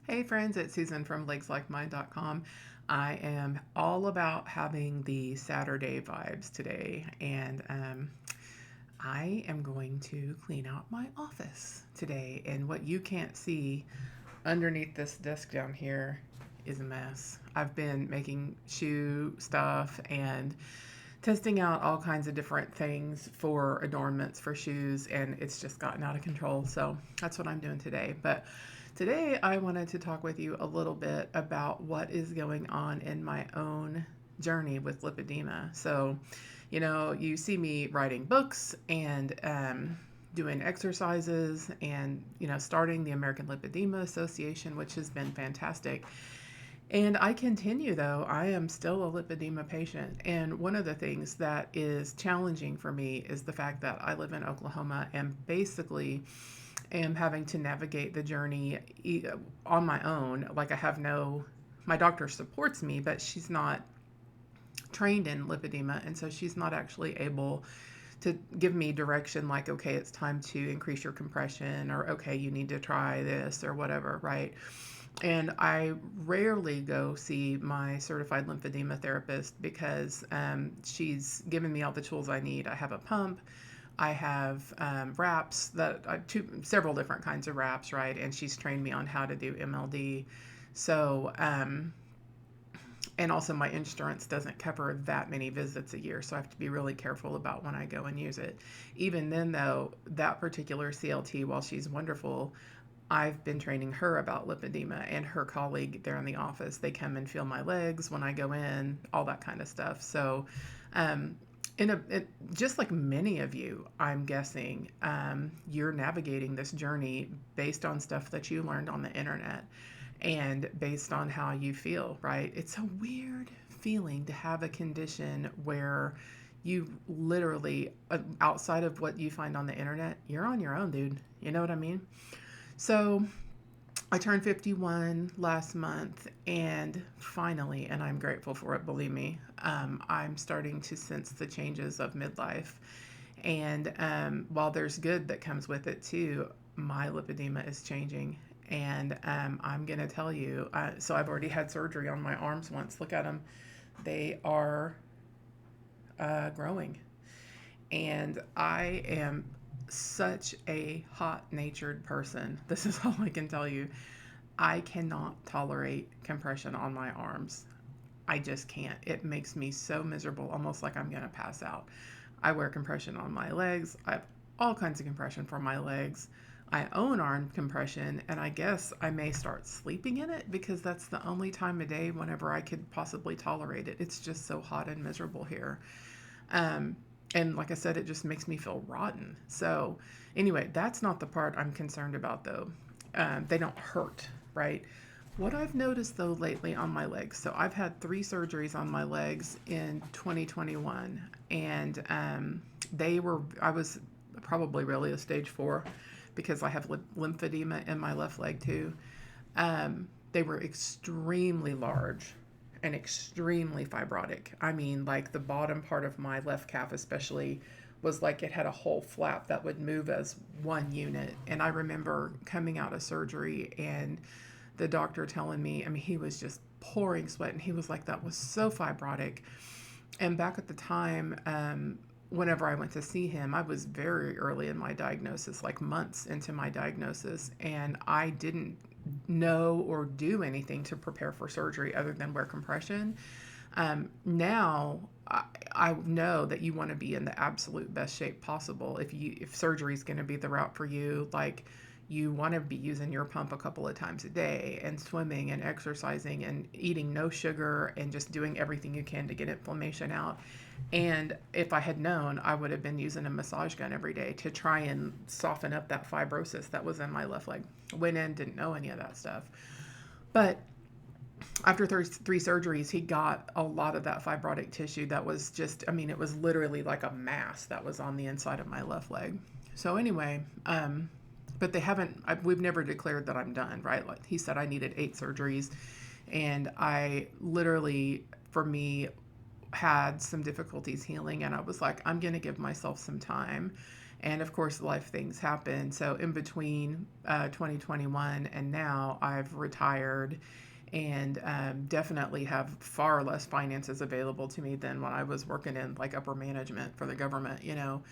Hey friends, it's Susan from legslikemind.com. I am all about having the Saturday vibes today, and I am going to clean out my office today. And what you can't see underneath this desk down here is a mess. I've been making shoe stuff and testing out all kinds of different things for adornments for shoes, and it's just gotten out of control. So that's what I'm doing today. But today I wanted to talk with you a little bit about what is going on in my own journey with lipedema. So, you see me writing books and doing exercises and, starting the American Lipedema Association, which has been fantastic. And I continue though. I am still a lipedema patient. And one of the things that is challenging for me is the fact that I live in Oklahoma and basically am having to navigate the journey on my own. Like my doctor supports me, but she's not trained in lipedema. And so she's not actually able to give me direction like, okay, it's time to increase your compression, or okay, you need to try this or whatever, right? And I rarely go see my certified lymphedema therapist because she's given me all the tools I need. I have a pump, I have wraps several different kinds of wraps, right? And she's trained me on how to do MLD. So, and also my insurance doesn't cover that many visits a year, so I have to be really careful about when I go and use it. Even then, though, that particular CLT, while she's wonderful, I've been training her about lipedema, and her colleague there in the office, they come and feel my legs when I go in, all that kind of stuff. So, um, just like many of you, I'm guessing, you're navigating this journey based on stuff that you learned on the internet and based on how you feel, right? It's a weird feeling to have a condition where you literally, outside of what you find on the internet, you're on your own, dude. You know what I mean? So I turned 51 last month, and finally, and I'm grateful for it, believe me, I'm starting to sense the changes of midlife. And while there's good that comes with it too, my lipedema is changing. And I'm going to tell you, so I've already had surgery on my arms once. Look at them. They are growing. And I am such a hot natured person. This is all I can tell you. I cannot tolerate compression on my arms. I just can't. It makes me so miserable, almost like I'm going to pass out. I wear compression on my legs. I have all kinds of compression for my legs. I own arm compression, and I guess I may start sleeping in it because that's the only time of day whenever I could possibly tolerate it. It's just so hot and miserable here. Um, and like I said, it just makes me feel rotten. So, anyway, that's not the part I'm concerned about, though. They don't hurt, right? What I've noticed though lately on my legs, so I've had 3 surgeries on my legs in 2021, and I was probably really a stage 4 because I have lymphedema in my left leg too. They were extremely large and extremely fibrotic. I mean, like the bottom part of my left calf, especially, was like it had a whole flap that would move as one unit. And I remember coming out of surgery and the doctor telling me, I mean, he was just pouring sweat, and he was like, that was so fibrotic. And back at the time, whenever I went to see him, I was very early in my diagnosis, like months into my diagnosis, and I didn't know or do anything to prepare for surgery other than wear compression. Now I know that you want to be in the absolute best shape possible. If surgery is going to be the route for you, like you want to be using your pump a couple of times a day and swimming and exercising and eating no sugar and just doing everything you can to get inflammation out. And if I had known, I would have been using a massage gun every day to try and soften up that fibrosis that was in my left leg. Went in, didn't know any of that stuff. But after 3 surgeries, he got a lot of that fibrotic tissue that was just, I mean, it was literally like a mass that was on the inside of my left leg. So anyway, but we've never declared that I'm done, right? Like he said, I needed 8 surgeries, and I literally, for me, had some difficulties healing, and I was like, I'm going to give myself some time. And of course, life things happen. So in between 2021 and now, I've retired and definitely have far less finances available to me than when I was working in like upper management for the government, you know.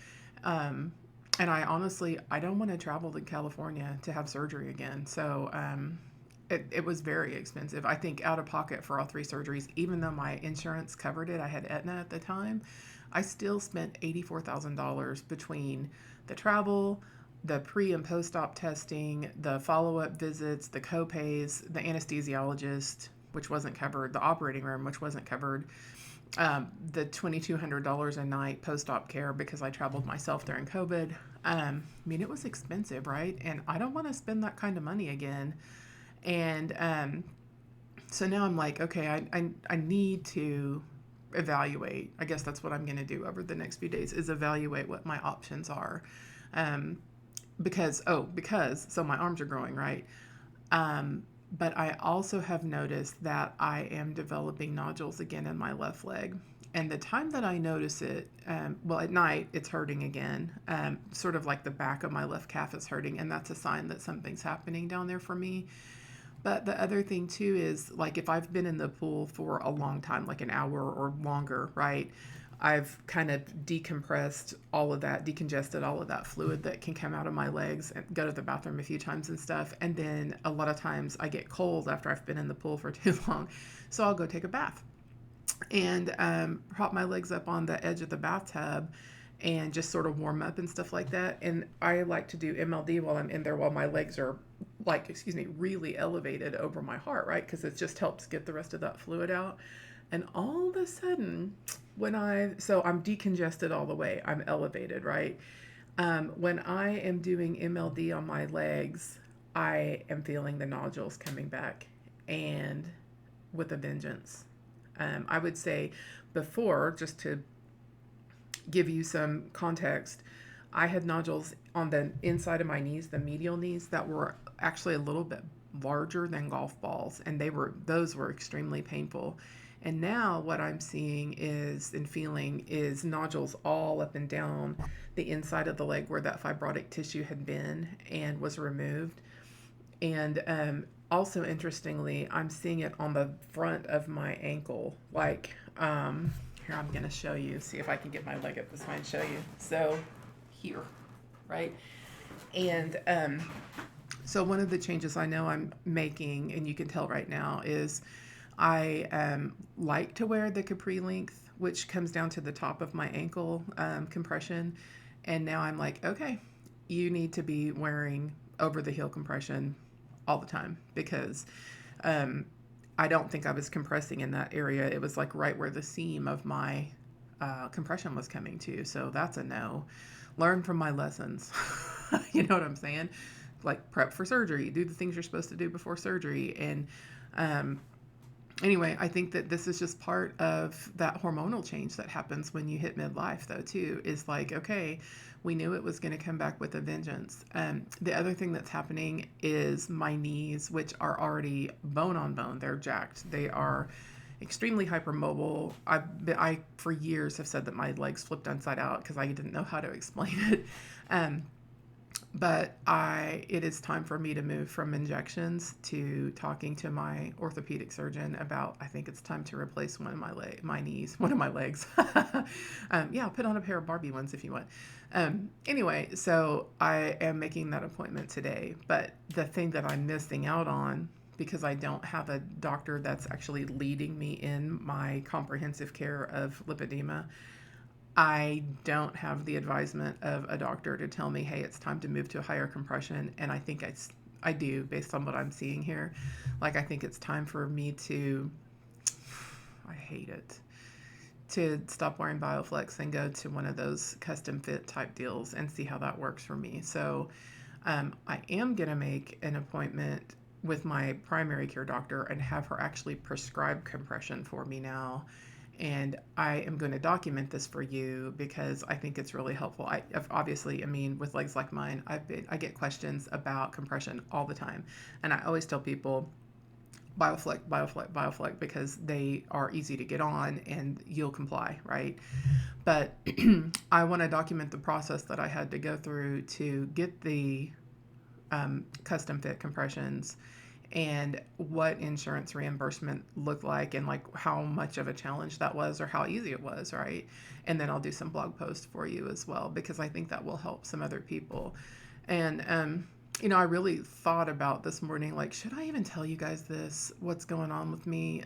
Um, and I honestly, I don't want to travel to California to have surgery again. So it was very expensive. I think out of pocket for all three surgeries, even though my insurance covered it, I had Aetna at the time, I still spent $84,000 between the travel, the pre and post op testing, the follow up visits, the copays, the anesthesiologist, which wasn't covered, the operating room, which wasn't covered, the $2,200 a night post op care because I traveled myself during COVID. I mean, it was expensive, right? And I don't want to spend that kind of money again. And so now I'm like, okay, I need to evaluate. I guess that's what I'm going to do over the next few days is evaluate what my options are. Um, because so my arms are growing, right? But I also have noticed that I am developing nodules again in my left leg. And the time that I notice it, well, at night it's hurting again, sort of like the back of my left calf is hurting, and that's a sign that something's happening down there for me. But the other thing too is like if I've been in the pool for a long time, like an hour or longer, right? I've kind of decompressed all of that, decongested all of that fluid that can come out of my legs and go to the bathroom a few times and stuff. And then a lot of times I get cold after I've been in the pool for too long. So I'll go take a bath and prop my legs up on the edge of the bathtub and just sort of warm up and stuff like that. And I like to do MLD while I'm in there while my legs are like, excuse me, really elevated over my heart, right? Because it just helps get the rest of that fluid out. And all of a sudden, so I'm decongested all the way, I'm elevated, right? When I am doing MLD on my legs, I am feeling the nodules coming back and with a vengeance. I would say before, just to give you some context, I had nodules on the inside of my knees, the medial knees, that were actually a little bit larger than golf balls, and those were extremely painful. And now what I'm seeing is and feeling is nodules all up and down the inside of the leg where that fibrotic tissue had been and was removed. And also interestingly, I'm seeing it on the front of my ankle. Like, here, I'm going to show you, see if I can get my leg up this way and show you. So here, right? And so one of the changes I know I'm making, and you can tell right now, is I like to wear the capri length, which comes down to the top of my ankle compression. And now I'm like, okay, you need to be wearing over the heel compression all the time because I don't think I was compressing in that area. It was like right where the seam of my compression was coming to. So that's a no. Learn from my lessons. You know what I'm saying? Like prep for surgery, do the things you're supposed to do before surgery. And anyway, I think that this is just part of that hormonal change that happens when you hit midlife, though, too, is like, okay, we knew it was going to come back with a vengeance. The other thing that's happening is my knees, which are already bone on bone, they're jacked. They are extremely hypermobile. I for years have said that my legs flipped inside out because I didn't know how to explain it. But it is time for me to move from injections to talking to my orthopedic surgeon about, I think it's time to replace one of my knees, one of my legs. Yeah, put on a pair of Barbie ones if you want. Anyway, so I am making that appointment today. But the thing that I'm missing out on, because I don't have a doctor that's actually leading me in my comprehensive care of lipedema, I don't have the advisement of a doctor to tell me, hey, it's time to move to a higher compression. And I think I do, based on what I'm seeing here. Like, I think it's time for me to, I hate it, to stop wearing Bioflex and go to one of those custom fit type deals and see how that works for me. So I am going to make an appointment with my primary care doctor and have her actually prescribe compression for me now. And I am going to document this for you because I think it's really helpful. Obviously, I mean, with legs like mine, I get questions about compression all the time. And I always tell people, Bioflex, Bioflex, Bioflex, because they are easy to get on and you'll comply, right? But I want to document the process that I had to go through to get the custom fit compressions and what insurance reimbursement looked like and like how much of a challenge that was or how easy it was, right? And then I'll do some blog posts for you as well because I think that will help some other people. And I really thought about this morning, like, should I even tell you guys this? What's going on with me?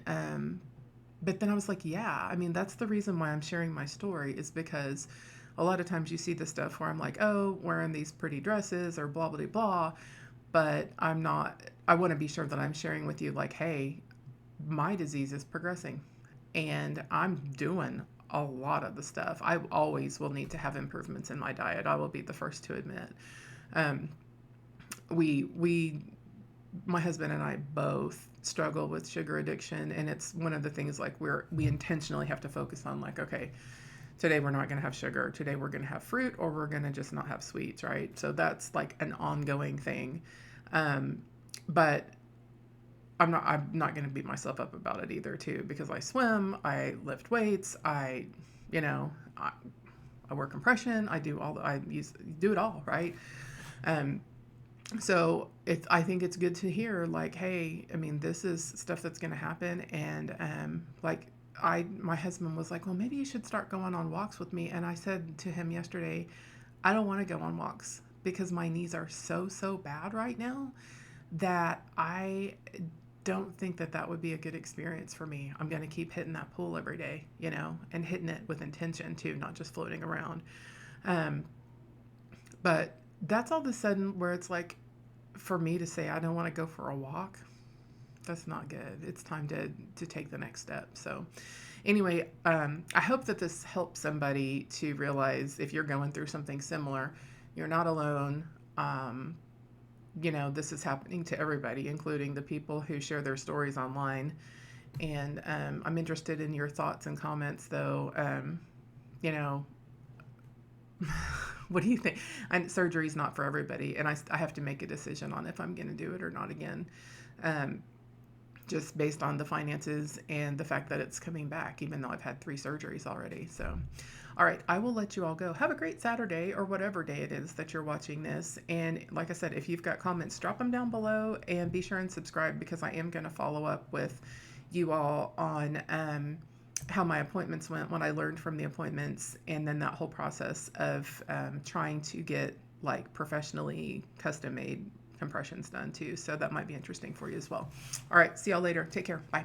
But then I was like, yeah, I mean, that's the reason why I'm sharing my story is because a lot of times you see the stuff where I'm like, oh, wearing these pretty dresses or blah, blah, blah. But I'm not, I want to be sure that I'm sharing with you, like, hey, my disease is progressing and I'm doing a lot of the stuff. I always will need to have improvements in my diet. I will be the first to admit. Um, we my husband and I both struggle with sugar addiction, and it's one of the things like we intentionally have to focus on, like, okay, today we're not going to have sugar, today we're going to have fruit, or we're going to just not have sweets, right? So that's like an ongoing thing. um, but I'm not going to beat myself up about it either too, because I swim, I lift weights, you know I, I work compression, do it all, right? um, so I think it's good to hear, like, hey, I mean, this is stuff that's going to happen. And like, my husband was like, well, maybe you should start going on walks with me. And I said to him yesterday, I don't want to go on walks because my knees are so bad right now that I don't think that that would be a good experience for me. I'm going to keep hitting that pool every day, and hitting it with intention too, not just floating around. Um, but that's all of a sudden where it's like, for me to say I don't want to go for a walk, that's not good. It's time to take the next step. So anyway, I hope that this helps somebody to realize if you're going through something similar, you're not alone. This is happening to everybody, including the people who share their stories online. And I'm interested in your thoughts and comments, though. You know, what do you think? Surgery is not for everybody, and I have to make a decision on if I'm going to do it or not again, um, just based on the finances and the fact that it's coming back, even though I've had 3 surgeries already. So, all right, I will let you all go. Have a great Saturday or whatever day it is that you're watching this. And like I said, if you've got comments, drop them down below and be sure and subscribe because I am going to follow up with you all on how my appointments went, what I learned from the appointments, and then that whole process of trying to get like professionally custom made compressions done too. So that might be interesting for you as well. All right, see y'all later. Take care. Bye.